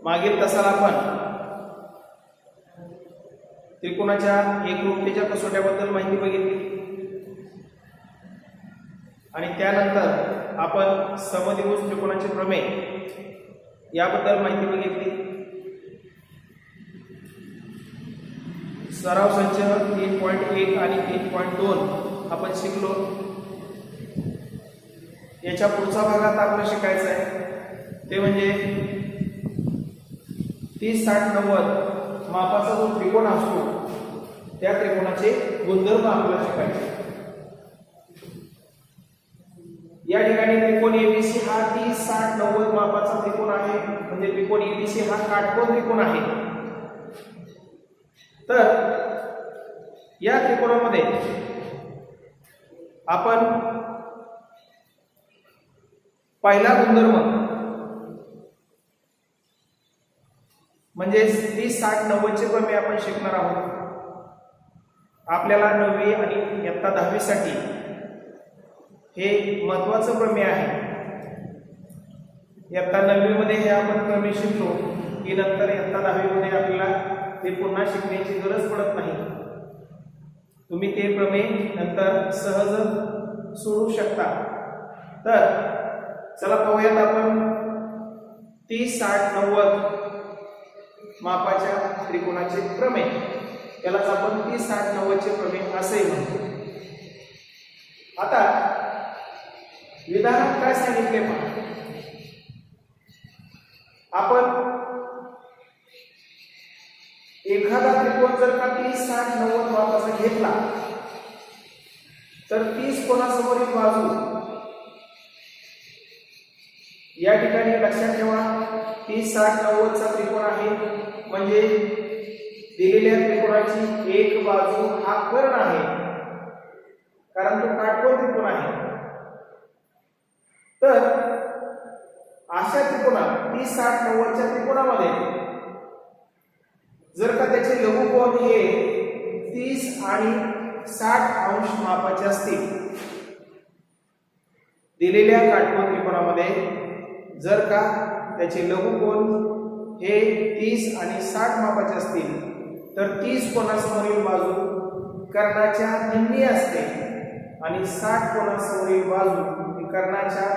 मागील तासाला आपण त्रिकोणाच्या एकरूपतेच्या कसोट्याबद्दल माहिती बघितली आणि त्यानंतर आपण समद्विभुज त्रिकोणाचे प्रमेय याबद्दल माहिती बघितली। सराव संच 3.1 आणि 3.2 आपण शिकलो। याच्या पुढचा भागात आपल्याला शिकायचं आहे ते म्हणजे 30 60 90 मापाचा जो त्रिकोण असतो त्या त्रिकोणाचे गुणधर्म आपल्याला शिकायचे। या ठिकाणी त्रिकोण एबीसी हा 30 60 90 मापाचा त्रिकोण आहे, म्हणजे त्रिकोण एबीसी हा काटकोन त्रिकोण आहे। तर या त्रिकोणामध्ये आपण पहिला गुणधर्म म्हणजे 30 60 90 चे प्रमेय आपण शिकणार आहोत। आपल्याला 9वी आणि इयत्ता 10वी साठी हे महत्त्वाचं प्रमेय आहे। इयत्ता 9वी मध्ये हे आपण प्रमेय शिकलो की नंतर इयत्ता 10वी मध्ये आपल्याला ते पुन्हा शिकण्याची गरज पडत नाही। तुम्ही ते प्रमेय नंतर सहज सोडवू शकता। तर चला पाहूयात आपण 30 60 90 मापाच्या त्रिकोणाचे प्रमेय, त्यालाच आपण 30 60 90 चे प्रमेय असे म्हणतो। आता विधानात काय सांगितले पहा, आपण एखादा त्रिकोण जर का 30 60 90 मापाचा घेतला तर 30 कोणासमोरील बाजू या ठिकाणी लक्षात ठेवा 30 60 90 चा त्रिकोण आहे, म्हणजे दिलेल्या त्रिकोणाची एक बाजू हा कर्ण आहे, कारण तो काटकोन त्रिकोण आहे। तर अशा त्रिकोणात 30 60 90 च्या त्रिकोणामध्ये जर का त्याचे लघुकोन हे 30 आणि 60 अंश मापाचे असतील, दिलेल्या काटकोन त्रिकोणामध्ये जर का त्याचे लघुकोन हे 30 आणि 60 मापाचे असतील तर 30 कोणासमोरील बाजू कर्णाच्या निम्मी असते आणि 60 कोणासमोरील बाजू ही कर्णाच्या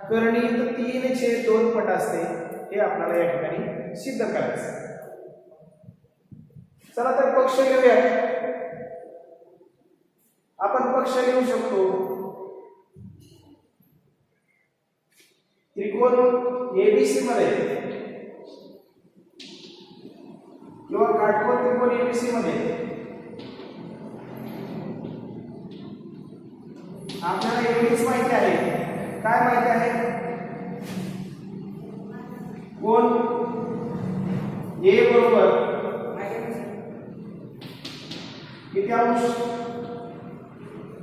कर्णित 3/2 पट असते। हे आपल्याला या ठिकाणी सिद्ध करायचं। चला तर पक्ष लिहूया। आपण पक्ष लिहू शकतो। त्रिकोण एबीसी मध्ये किंवा काटकोन त्रिकोण एबीसी मध्ये आपल्याला एवढीच माहिती आहे। काय माहिती आहे? कोण ए बरोबर किती अंश?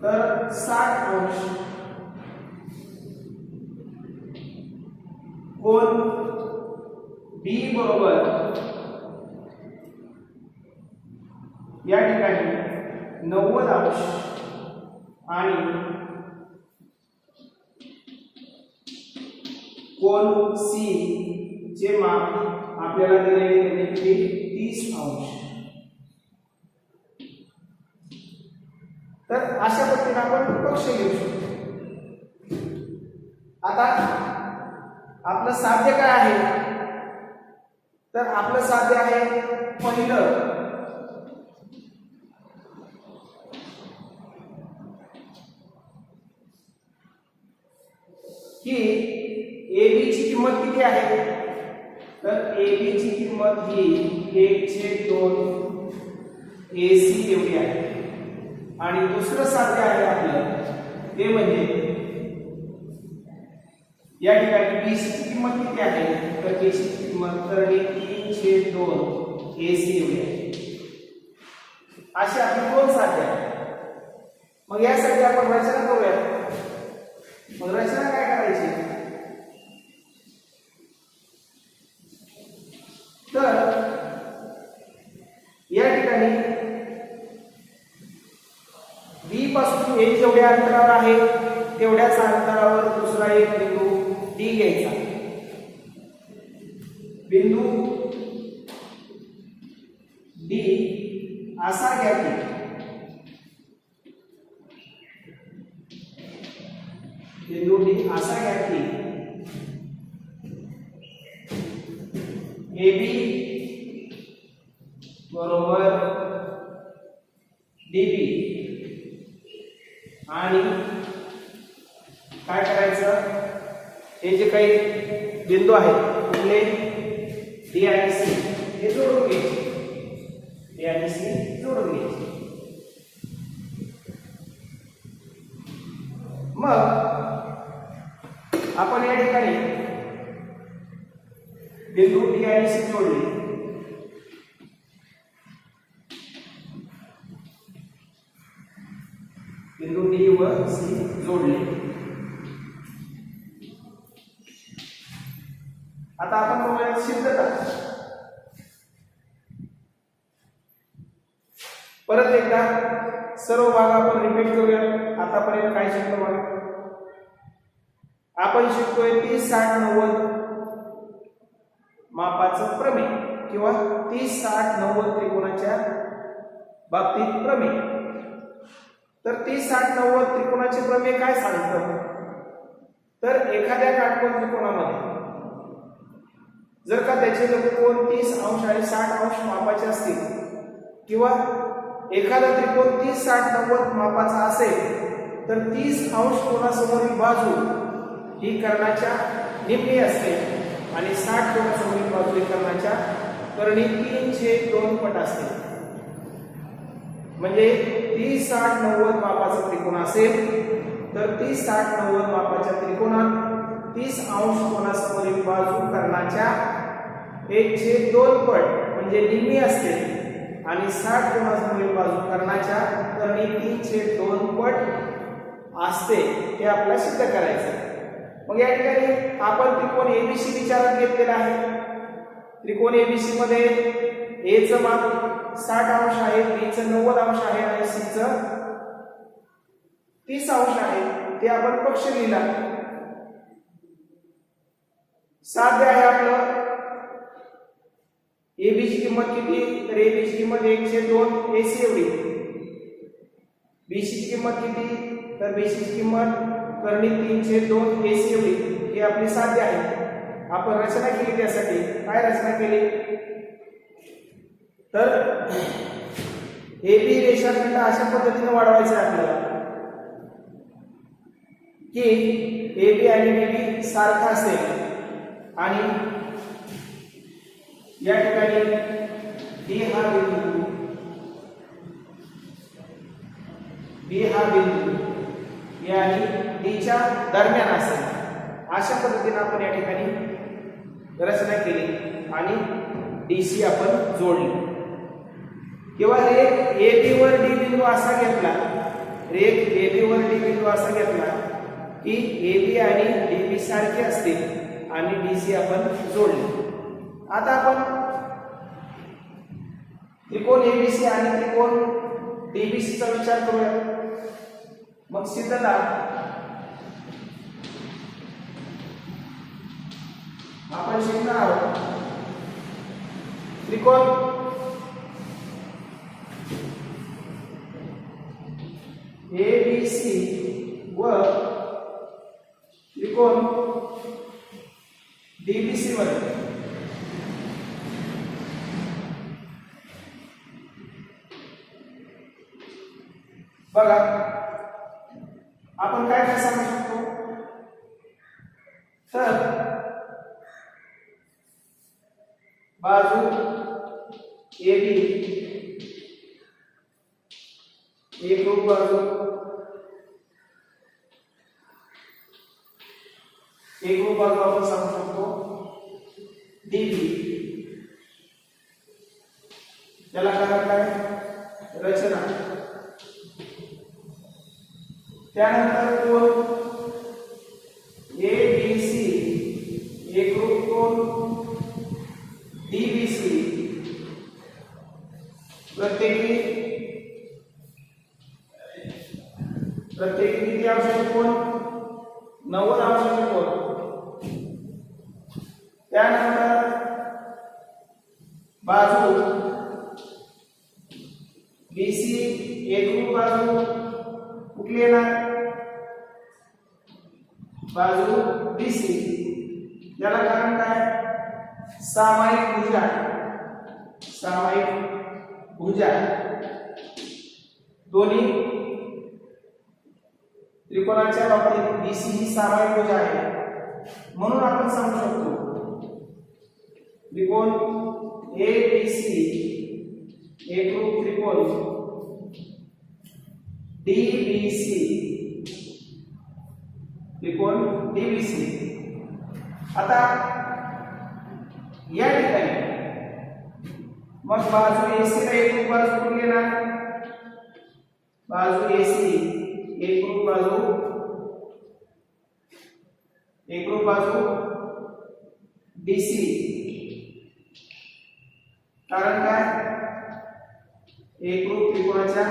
तर 60 अंश। कोण बी बरोबर या ठिकाणी 90 अंश आणि कोण सी चे माप आपल्याला दिलेले आहे 30 अंश। तर अशा पद्धतीने आपण पक्ष घेऊ शकतो। आता आपलं साध्य काय आहे? तर आपलं साध्य आहे पहिलं की AB ची किंमत किती आहे? तर AB ची किंमत ही 1/2 AC एवढी आहे। आणि दुसरं साध्य आहे आपलं ते म्हणजे या ठिकाणी BC ची किंमत किती आहे? तर BC ची किंमत तर 3/2 AC एवढी आहे। अशी आपली दोन साध्य आहे। मग यासाठी आपण रचना करूया। मग रचना काय करायची? तर या ठिकाणी बी पासून ए जेवढ्या अंतरावर आहे तेवढ्याच अंतरावर दुसरा एक बिंदू डी घ्यायचा। बिंदू डी असा घ्या की बिंदू डी असा घ्या की ए बी बरोबर डीबी आणि काय करायचं हे जे काही बिंदू आहेत कुठले डी आणि सी हे जोडून घ्यायचे डी आणि सी जोडून घ्यायचे मग आपण या ठिकाणी बिंदू डी आणि सी जोडले बिंदू डी व सी जोडले आता आपण बघूया सिद्धता परत एकदा सर्व भाग आपण रिपीट करूया आतापर्यंत काय शिकलो बघा आपण शिकतोय 30-60-90 मापाचं प्रमेय किंवा 30-60-90 त्रिकोणाच्या बाबतीत प्रमेय तर 30-60-90 त्रिकोणाचे प्रमेय काय सांगतं तर एखाद्या काटकोन त्रिकोणामध्ये जर का त्याचे लघुकोन 30 अंश आणि 60 अंश मापाचे असतील किंवा एखादा त्रिकोण 30-60-90 मापाचा असेल तर 30 अंश कोनासमोरील बाजू ही कर्णाच्या निम्मी असते आणि 60 कोनासमोरील बाजू ही कर्णाच्या कर्णी 3/2 पट असते म्हणजे 30-60-90 मापाचा त्रिकोण असेल तर 30-60-90 मापाच्या त्रिकोणात 30 अंश कोनासमोरील बाजू कर्णाच्या 1/2 पट म्हणजे निम्मी असते आणि 60 कोनासमोरील बाजू कर्णाच्या कर्णी 3/2 पट असते हे आपल्याला सिद्ध करायचं मग या ठिकाणी आपण त्रिकोण एबीसी विचारात घेतलेला आहे त्रिकोण एबीसी मध्ये ए चं माप 60 अंश आहे बी चं 90 अंश आहे आणि सी चं 30 अंश आहे ते आपण पक्ष लिहिला साध्य आहे आपलं AB ची किंमत किती तर AB ची किंमत 1/2 AC एवढी BC ची किंमत किती तर BC ची किंमत कर्णी 3/2 AC एवढी ही आपली साध्य आहे आपण रचना केली त्यासाठी काय रचना केली तर AB रेषाखंड अशा पद्धतीने वाढवायचा आहे आपल्याला की AB आणि BB सारखा असेल आणि या ठिकाणी D हा बिंदू B हा बिंदू या आणि D च्या दरम्यान असेल अशा पद्धतीने आपण या ठिकाणी रचना केली आणि DC आपण जोडली किंवा रेख AB वर D बिंदू असा घेतला रेख AB वर D बिंदू असा घेतला की AB आणि DB सारखे असतील आणि DC आपण जोडले आता आपण त्रिकोण ABC आणि त्रिकोण DBC चा विचार करूया मग सिद्धता आपण शिकणार आहोत त्रिकोण ABC व त्रिकोण DBC मध्ये बघा आपण काय काय सांगू शकतो तर बाजू AB एकरूप बाजू आपण सांगू शकतो DB त्याला कारण काय रचना त्यानंतर कोण ABC एकरूप कोण DBC प्रत्येकी किती अंशाचे कोण 90 अंशाचे कोण त्यानंतर बाजू BC एकरूप बाजू कुठली येणार बाजू BC याला कारण काय सामायिक भुजा दोन्ही त्रिकोणाच्या बाबतीत BC ही सामायिक भुजा आहे म्हणून आपण सांगू शकतो त्रिकोण ABC एकरूप त्रिकोण DBC त्रिकोण DBC आता या ठिकाणी मग बाजू AC ला एकरूप बाजू कुठली येणार बाजू AC एकरूप बाजू BC कारण काय एकरूप त्रिकोणाच्या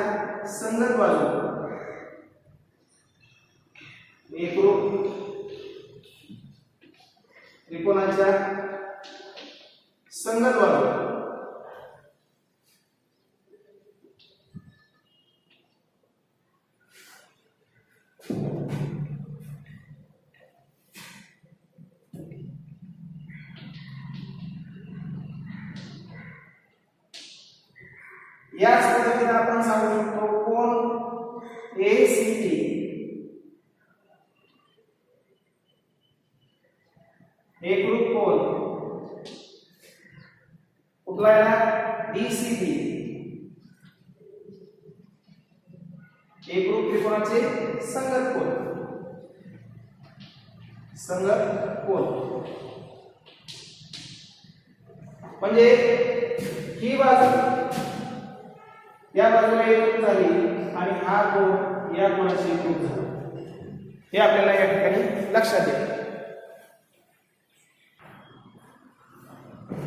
संगत बाजू एकरूप त्रिकोणाच्या संगत बाजू याच पद्धतीने आपण सांगू शकतो कोन ACD एकरूप कोन कुठला आहे DCB एकरूप त्रिकोणाचे संगत कोन म्हणजे ही बाजू या बाजूला एकरूप झाली आणि हा कोन या कोणाशी एकरूप झाला हे आपल्याला या ठिकाणी लक्षात येईल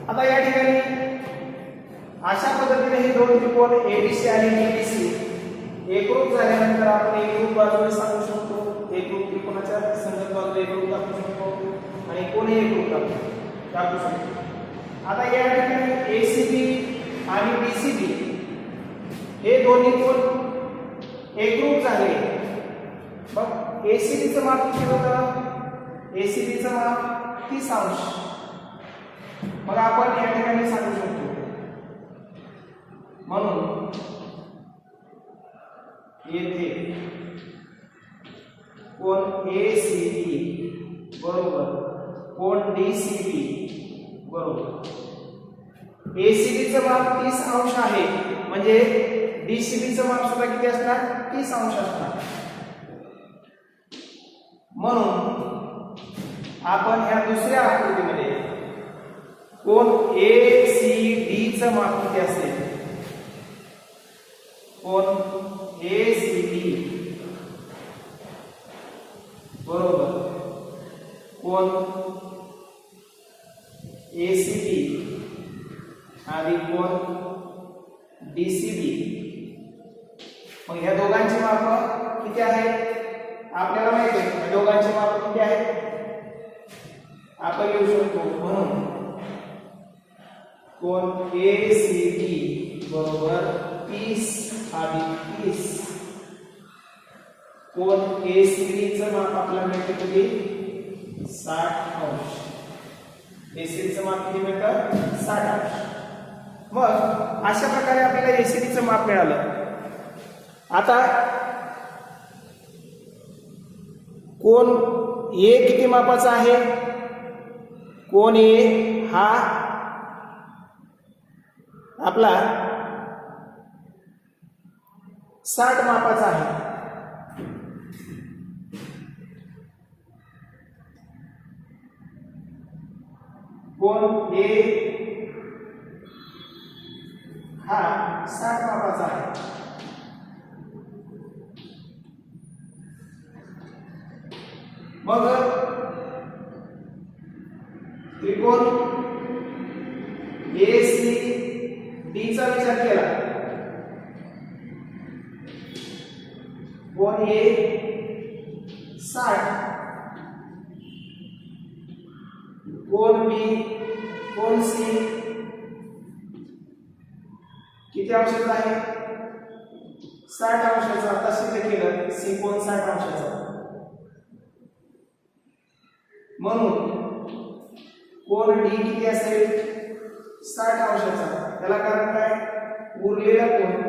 आता या ठिकाणी अशा पद्धतीने हे दोन त्रिकोण ABC आणि DBC एकरूप झाल्यानंतर आपण एकरूप बाजूने सांगू शकतो एकरूप त्रिकोणाच्या संगत बाजूला एकरूप दाखवू शकतो आणि कोणही एकरूप दाखवू शकतो आता या ठिकाणी ACB आणि BCB हे दोन्ही कोन एकरूप झाले मग ACB चं माप किती होतं ACB चं माप 30 अंश मग आपण या ठिकाणी सांगू शकतो म्हणून येथे कोन ACB बरोबर कोन DCB बरोबर ACB चं माप 30 अंश आहे म्हणजे DCB चं माप सुद्धा किती असणार 30 अंश असणार म्हणून आपण ह्या दुसऱ्या आकृतीमध्ये कोन ACD चं माप किती असेल कोन ACD बरोबर कोन ACB आणि कोन DCB मग ह्या दोघांची माप किती आहेत आपल्याला माहिती आहे ह्या दोघांची माप किती आहेत आपण लिहू शकतो म्हणून कोन ACB बरोबर 30 अधिक 30 कोन ACD चं माप आपल्याला मिळते किती 60 अंश ACD चं माप किती मिळतं 60 अंश मग अशा प्रकारे आपल्याला ACD चं माप मिळालं आता कोन A किती मापाचा आहे कोन A हा आपला 60 मापाचा आहे कोन A हा 60 मापाचा आहे मग त्रिकोण ACD चा विचार केला कोन A 60 cone B cone C किती अंशाचा आहे? 60 अंशाचा. आता सिद्ध केलं सी कोन 60 अंशाचा. म्हणून कोन डी किती असेल? 60 अंशाचा. त्याला कारण काय? उरलेला कोन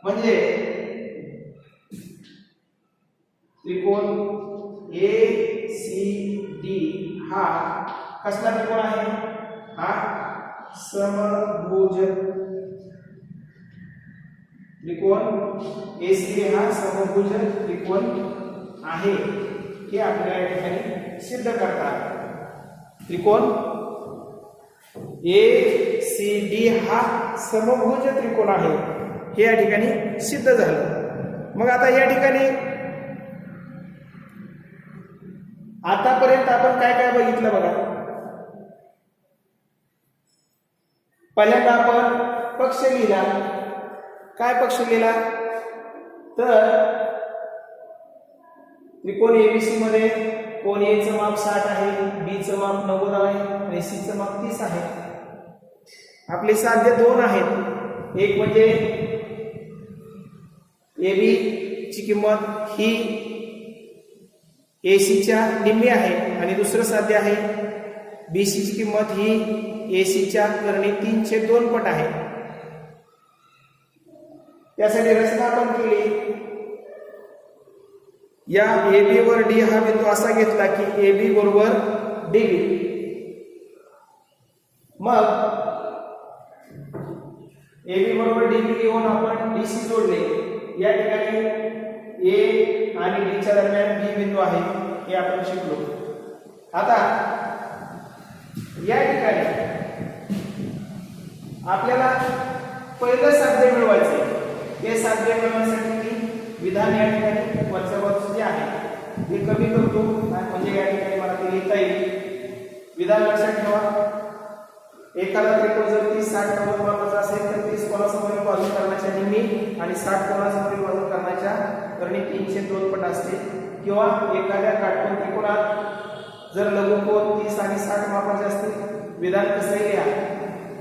म्हणजे त्रिकोण ए सी डी हा कसला त्रिकोण आहे? हा समभुज त्रिकोण. ए सी डी हा समभुज त्रिकोण आहे हे आपल्याला या ठिकाणी सिद्ध करतात. त्रिकोण ए सी डी हा समभुज त्रिकोण आहे हे या ठिकाणी सिद्ध झालं. मग आता या ठिकाणी आतापर्यंत आपण काय काय बघितलं बघा. पहिल्यांदा आपण पक्ष लिहिला. काय पक्ष लिहिला? तर त्रिकोण एबीसी मध्ये कोण ए चं माप 60 आहे, बी चं माप 90 आहे आणि सी चं माप 30 आहे. आपले साध्य दोन आहेत. एक म्हणजे AB ची किंमत ही AC च्या निम्मी आहे आणि दुसरं साध्य आहे BC ची किंमत ही AC च्या करणी 3/2 पट आहे. त्यासाठी रचना आपण केली. या AB वर D हा बिंदू असा घेतला की AB बरोबर DB. मग AB बरोबर DB घेऊन आपण DC जोडले. या ठिकाणी A आणि D च्या दरम्यान B बिंदू आहे हे आपण शिकलो. आता या ठिकाणी आपल्याला पहिलं साध्य मिळवायचे. हे साध्य मिळवण्यासाठी मी विधान या ठिकाणी वरच्या बाजूस जे आहे हे कमी करतो म्हणजे या ठिकाणी मला ते लिहिता येईल. विधान लक्षात ठेवा. एखादा त्रिकोण जर 30, 60, 90 मापाचा असेल तर 30 कोनासमोरील बाजू करण्याच्या निम्मी आणि 60 कोनासमोरील बाजू करण्याच्या करणी 3/2 पट असते. किंवा एखाद्या काटकोन त्रिकोणात जर लघुकोन 30 आणि 60 मापाचे असतील. विधान कसं लिहा.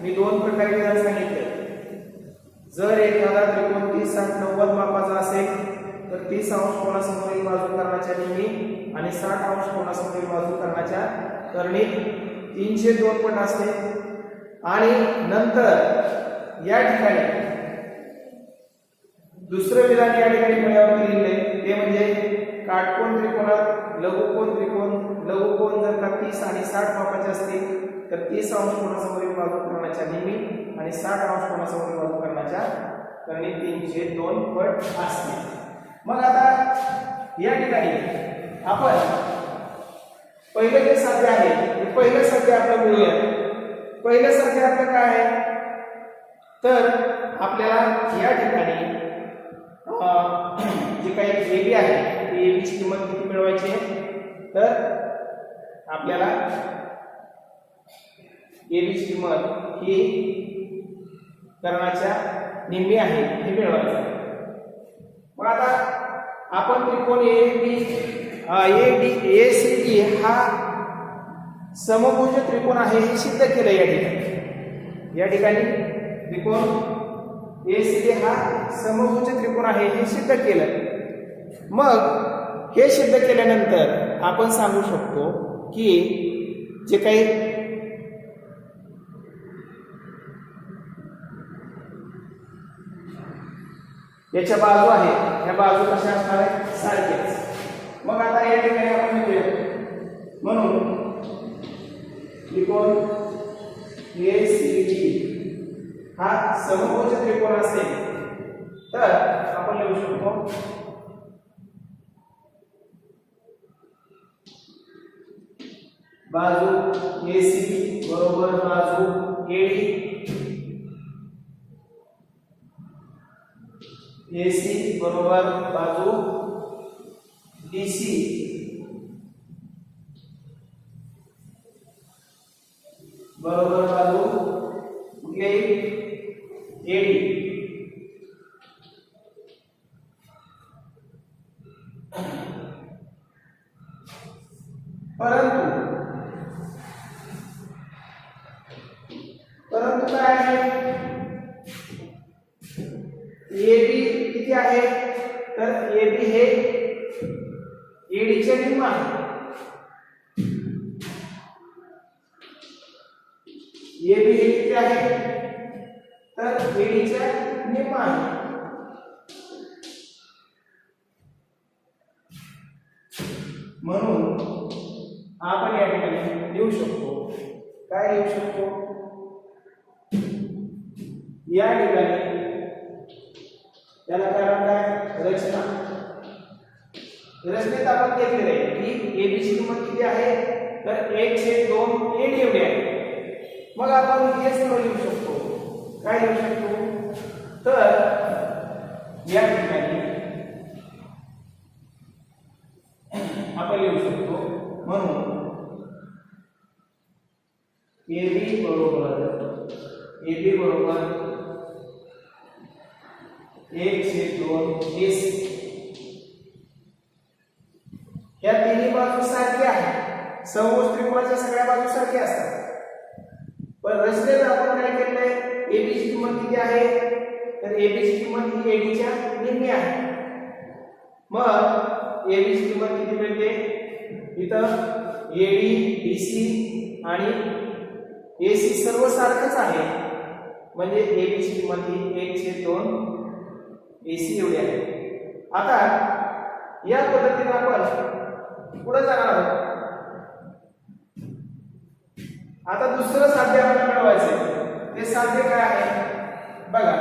मी दोन प्रकारे विधान सांगितले. जर एखादा त्रिकोण 30, 60, 90 मापाचा असेल तर 30 अंश कोनासमोरील बाजू करण्याच्या निम्मी आणि 60 अंश कोनासमोरील बाजू करण्याच्या करणी 3/2 पट असते. आणि नंतर या ठिकाणी दुसरं विधान या ठिकाणी मुळावरती लिहिलंय ते म्हणजे काटकोन त्रिकोणात लघुकोन जर का 30 आणि 60 मापाचे असतील तर 30 अंश कोनासमोरील बाजू करण्याच्या निम्मी आणि 60 अंश कोनासमोरील बाजू करण्याच्या करणी 3/2 पट असते. मग आता या ठिकाणी आपण पहिलं जे साध्य आहे ते पहिलं साध्य आपल्याला मिळूया. पहिलं साध्य आपलं काय आहे तर आपल्याला या ठिकाणी जे काही AB आहे ते AB ची किंमत किती मिळवायची आहे तर आपल्याला AB ची किंमत ही कर्णाच्या निम्मी आहे हे मिळवायचं आहे. मग आता आपण त्रिकोण ACD हा समभुज त्रिकोण आहे हे सिद्ध केलं या ठिकाणी. या ठिकाणी त्रिकोण ACD हा समभुज त्रिकोण आहे हे सिद्ध केलं. मग हे सिद्ध केल्यानंतर आपण सांगू शकतो की जे काही याच्या बाजू आहे या बाजू कशा असणार आहेत सारखेच. मग आता या ठिकाणी आपण लिहूया. म्हणून त्रिकोण ACD हा समभुज त्रिकोण असेल तर आपण लिहू शकतो बाजू ACD बरोबर बाजू AD, AC बरोबर बाजू DC बरोबर बाजू कुठली AD. AB हे किती आहे तर AD च्या निम्मा आहे. म्हणून आपण या ठिकाणी लिहू शकतो काय लिहू शकतो या ठिकाणी त्याला कारण काय रचना रचनेत आपण घेतलेले आहे की AB ची किंमत किती आहे तर 1/2 AD एवढी आहे. मग आपण हेच लिहू शकतो काय लिहू शकतो तर या ठिकाणी आपण लिहू शकतो म्हणून AB बरोबर 1/2 AC. या तिन्ही बाजू सारख्या आहेत समभुज त्रिकोणाच्या सगळ्या बाजू सारख्या असतात पण रचनेत आपण काय केलंय AB ची किंमत किती आहे तर AB ची किंमत ही AD च्या निम्मी आहे. मग AB ची किंमत किती मिळते इथं AD BC आणि AC सर्व सारखंच आहे म्हणजे AB ची किंमत ही 1/2 AC एवढी आहे. आता या पद्धतीने आपण पुढे जाणार आहोत. आता दुसरं साध्य आपल्याला मिळवायचं ते साध्य काय आहे बघा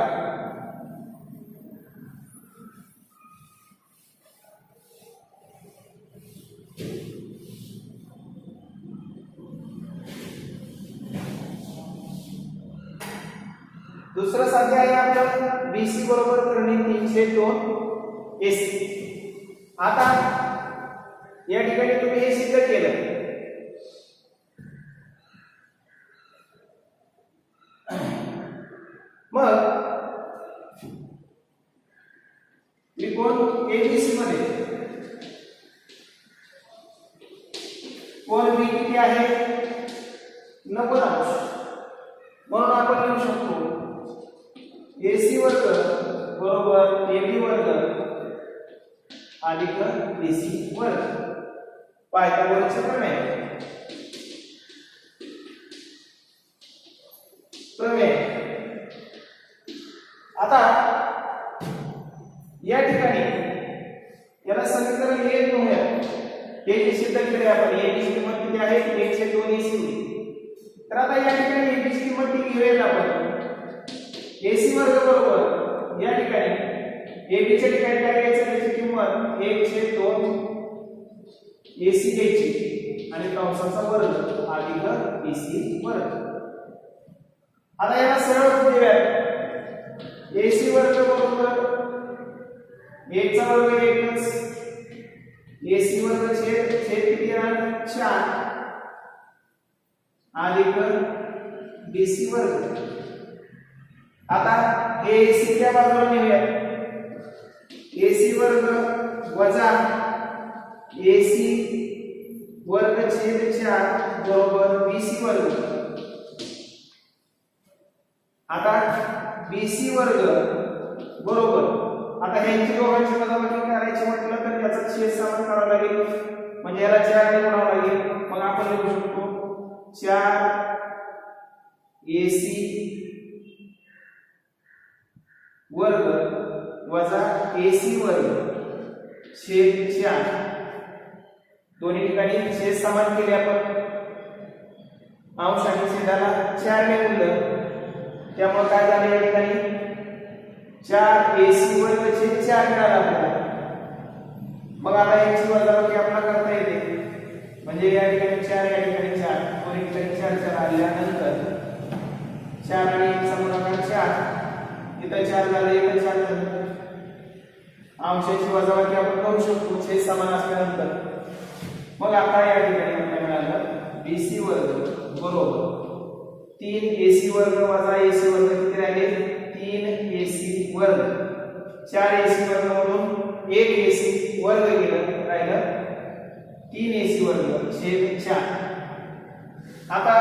दुसरं साध्य आहे आपलं BC बरोबर करणे 3/2 AC. आता या ठिकाणी तुम्ही हे सिद्ध केलं मग त्रिकोण ABC मध्ये कोण B किती आहे 90 अंश म्हणून आपण लिहू शकतो AC वर्ग बरोबर AB वर्ग अधिक BC वर्ग पायथागोरसचे प्रमेय आता या ठिकाणी याला समीकरण लिहित घेऊया हे जे सिद्ध केले आपण AB ची किंमत किती आहे 1/2 AC. तर आता या ठिकाणी AB ची किंमत किती घेऊया आपण AC वर्ग बरोबर या ठिकाणी AB च्या ठिकाणी काय घ्यायचं त्याची किंमत 1/2 AC घ्यायची आणि कंसाचा वर्ग अधिक BC वर्ग. आता याला सरळ रूप देऊया AC वर्ग बरोबर 1 चा वर्ग 1च AC वर्ग छेद किती येणार 4 अधिक BC वर्ग. आता हे AC च्या बाजूला नेऊया AC वर्ग वजा AC वर्ग छेद 4 बरोबर BC वर्ग. आता BC वर्ग बरोबर आता ह्यांची दोघांची वजाबाकी करायची म्हटलं तर याचा छेद समान करावा लागेल म्हणजे याला 4 ने गुणावं लागेल. मग आपण लिहू शकतो 4 AC वर्ग वजा AC वर्ग छेद 4 दोन्ही ठिकाणी छेद समान केले आपण अंश आणि छेदाला 4 ने गुणलं त्यामुळे काय झालं या ठिकाणी 4 AC वर्ग छेद 4 मिळाला आपल्याला. मग आता याची वजाबाकी आपल्याला करता येते म्हणजे या ठिकाणी 4 या ठिकाणी 4 दोन्ही ठिकाणी 4 आल्यानंतर 4 आणि 1 चा गुणाकार 4 इथं 4 झालं इथं 4 झालं अंशाची वजाबाकी आपण करू शकतो छेद समान असल्यानंतर. मग आता या ठिकाणी आपल्याला मिळालं BC वर्ग बरोबर 3 AC वर्ग वजा AC वर्ग किती राहिले 3 AC वर्ग 4 AC वर्ग मधून 1 AC वर्ग गेलं राहिलं 3 AC वर्ग छेद 4. आता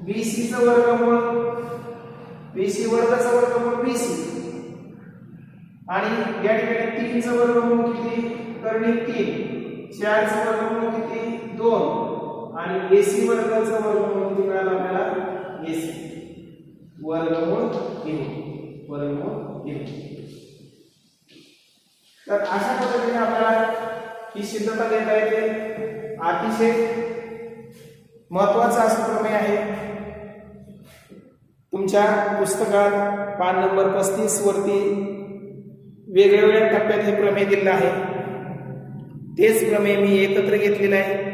BC चं वर्गमूळ BC वर्गाचं वर्गमूळ BC आणि या ठिकाणी 3 चं वर्गमूळ किती करणी 3 4 चं वर्गमूळ किती 2 आणि आणि AC वर्गाचं वर्गमूळ किती मिळालं आपल्याला AC वर्गमूळ तर अशा पद्धतीने आपल्याला ही सिद्धता देता येते. अतिशय महत्वाचा असं प्रमेय आहे. तुमच्या पुस्तकात पान नंबर 35 वरती वेगवेगळ्या टप्प्यात हे प्रमेय दिलेलं आहे. तेच प्रमेय मी एकत्र घेतलेलं आहे.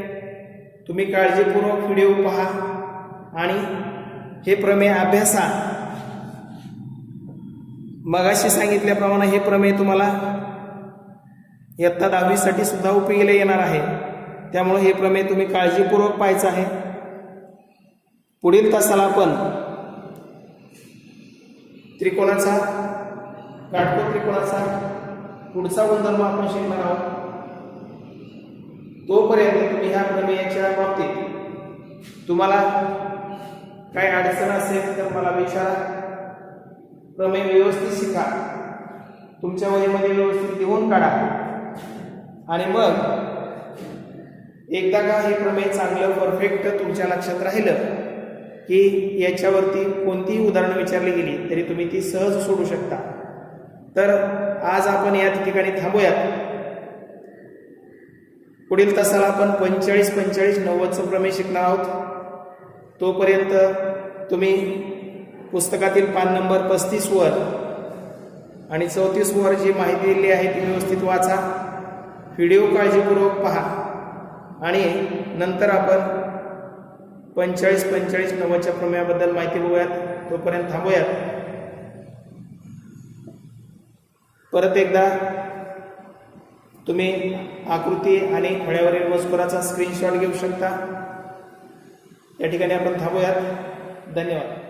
तुम्ही काळजीपूर्वक व्हिडिओ पहा आणि हे प्रमेय अभ्यासा. मगाशी सांगितल्याप्रमाणे हे प्रमेय तुम्हाला इयत्ता 10वी साठी सुद्धा उपयोगी येणार आहे. त्यामुळे हे प्रमेय तुम्ही काळजीपूर्वक पाहायचं आहे. पुढील तासाला आपण त्रिकोणाचा काटकोन त्रिकोणाचा पुढचा गुणधर्म आपण शिकणार आहोत. तोपर्यंत तुम्ही ह्या प्रमेयाच्या बाबतीत तुम्हाला काही अडचण असेल तर मला विचारा. प्रमेय व्यवस्थित शिका, तुमच्या वहीमध्ये व्यवस्थित लिहून काढा आणि मग एकदा का हे प्रमेय चांगलं परफेक्ट तुमच्या लक्षात राहिलं की याच्यावरती कोणतीही उदाहरणं विचारली गेली तरी तुम्ही ती सहज सोडू शकता. तर आज आपण या ठिकाणी थांबूयात. पुढील तासाला आपण 45, 45, 90चं प्रमेय शिकणार आहोत. तोपर्यंत तुम्ही पुस्तकातील पान नंबर 35 वर आणि 34 वर जी माहिती दिली आहे ती व्यवस्थित वाचा. व्हिडिओ काळजीपूर्वक पहा आणि नंतर आपण 45, 45, 90च्या प्रमेयाबद्दल माहिती बघूयात. तोपर्यंत थांबूयात. परत एकदा तुम्ही आकृती आणि फळ्यावरील मजकुराचा स्क्रीनशॉट घेऊ शकता. या ठिकाणी आपण थांबूयात. धन्यवाद.